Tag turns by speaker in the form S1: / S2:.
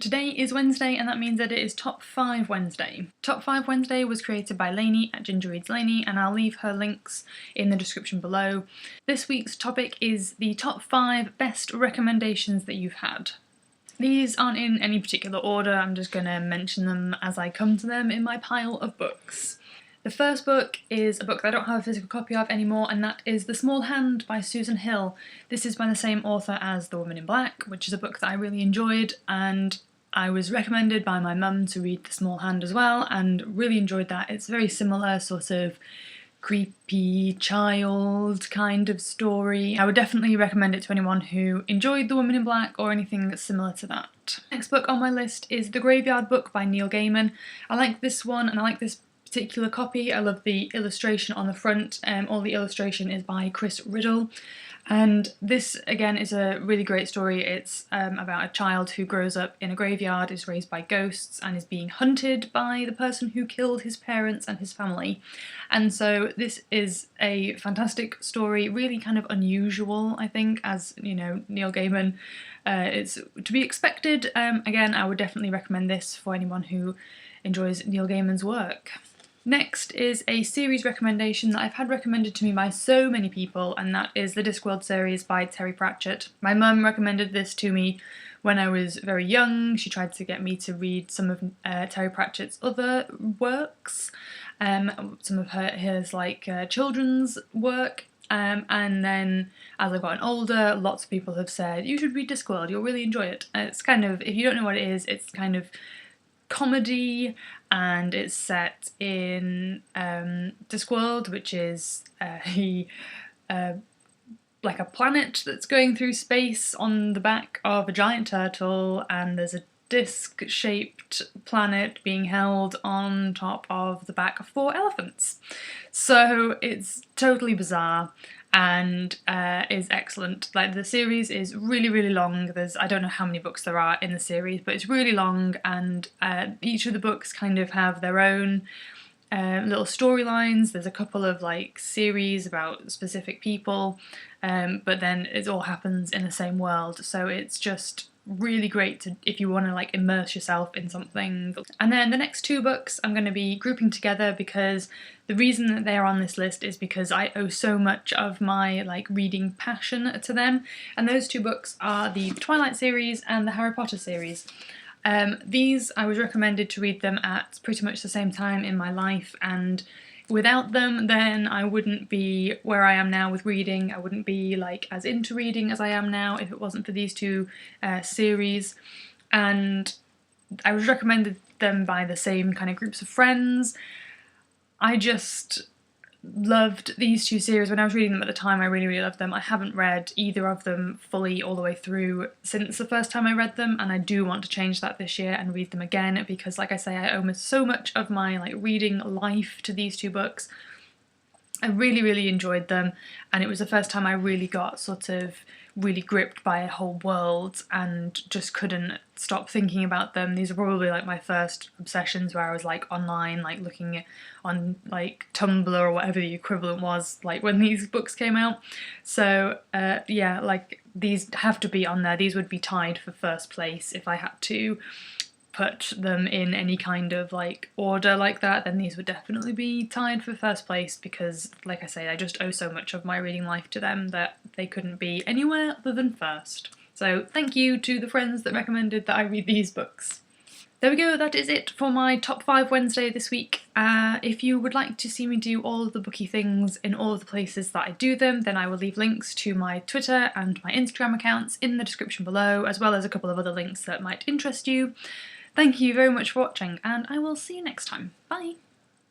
S1: Today is Wednesday, and that means that it is Top 5 Wednesday. Top 5 Wednesday was created by Lainey at Ginger Reads Lainey, and I'll leave her links in the description below. This week's topic is the top 5 best recommendations that you've had. These aren't in any particular order, I'm just going to mention them as I come to them in my pile of books. The first book is a book that I don't have a physical copy of anymore, and that is The Small Hand by Susan Hill. This is by the same author as The Woman in Black, which is a book that I really enjoyed, and I was recommended by my mum to read The Small Hand as well, and really enjoyed that. It's a very similar sort of creepy child kind of story. I would definitely recommend it to anyone who enjoyed The Woman in Black or anything that's similar to that. Next book on my list is The Graveyard Book by Neil Gaiman. I like this one, and I like this particular copy. I love the illustration on the front. All the illustration is by Chris Riddle, and this again is a really great story. It's about a child who grows up in a graveyard, is raised by ghosts, and is being hunted by the person who killed his parents and his family. And so this is a fantastic story, really kind of unusual, I think, as you know, Neil Gaiman. It's to be expected. Again, I would definitely recommend this for anyone who enjoys Neil Gaiman's work. Next is a series recommendation that I've had recommended to me by so many people, and that is the Discworld series by Terry Pratchett. My mum recommended this to me when I was very young. She tried to get me to read some of Terry Pratchett's other works, some of his children's work. And then as I've gotten older, lots of people have said, you should read Discworld, you'll really enjoy it. It's kind of, if you don't know what it is, it's kind of comedy, and it's set in Discworld, which is like a planet that's going through space on the back of a giant turtle, and there's a disc-shaped planet being held on top of the back of 4 elephants. So it's totally bizarre and is excellent. Like, the series is really, really long. I don't know how many books there are in the series, but it's really long, and each of the books kind of have their own little storylines. There's a couple of series about specific people, but then it all happens in the same world, so it's just really great to, if you want to immerse yourself in something. And then the next 2 books I'm going to be grouping together, because the reason that they are on this list is because I owe so much of my reading passion to them, and those 2 books are the Twilight series and the Harry Potter series. These I was recommended to read them at pretty much the same time in my life, and without them then I wouldn't be where I am now with reading. I wouldn't be as into reading as I am now if it wasn't for these 2 series. And I was recommended them by the same kind of groups of friends. I just loved these 2 series when I was reading them at the time. I really, really loved them. I haven't read either of them fully all the way through since the first time I read them, and I do want to change that this year and read them again, because like I say, I owe so much of my reading life to these 2 books. I really, really enjoyed them, and it was the first time I really got sort of really gripped by a whole world and just couldn't stop thinking about them. These are probably my first obsessions where I was online, looking on Tumblr or whatever the equivalent was when these books came out. So yeah, these have to be on there. These would be tied for first place if I had to put them in any kind of order like that. Then these would definitely be tied for first place, because like I say, I just owe so much of my reading life to them that they couldn't be anywhere other than first. So thank you to the friends that recommended that I read these books. There we go, that is it for my Top 5 Wednesday this week. If you would like to see me do all of the booky things in all of the places that I do them, then I will leave links to my Twitter and my Instagram accounts in the description below, as well as a couple of other links that might interest you. Thank you very much for watching, and I will see you next time. Bye!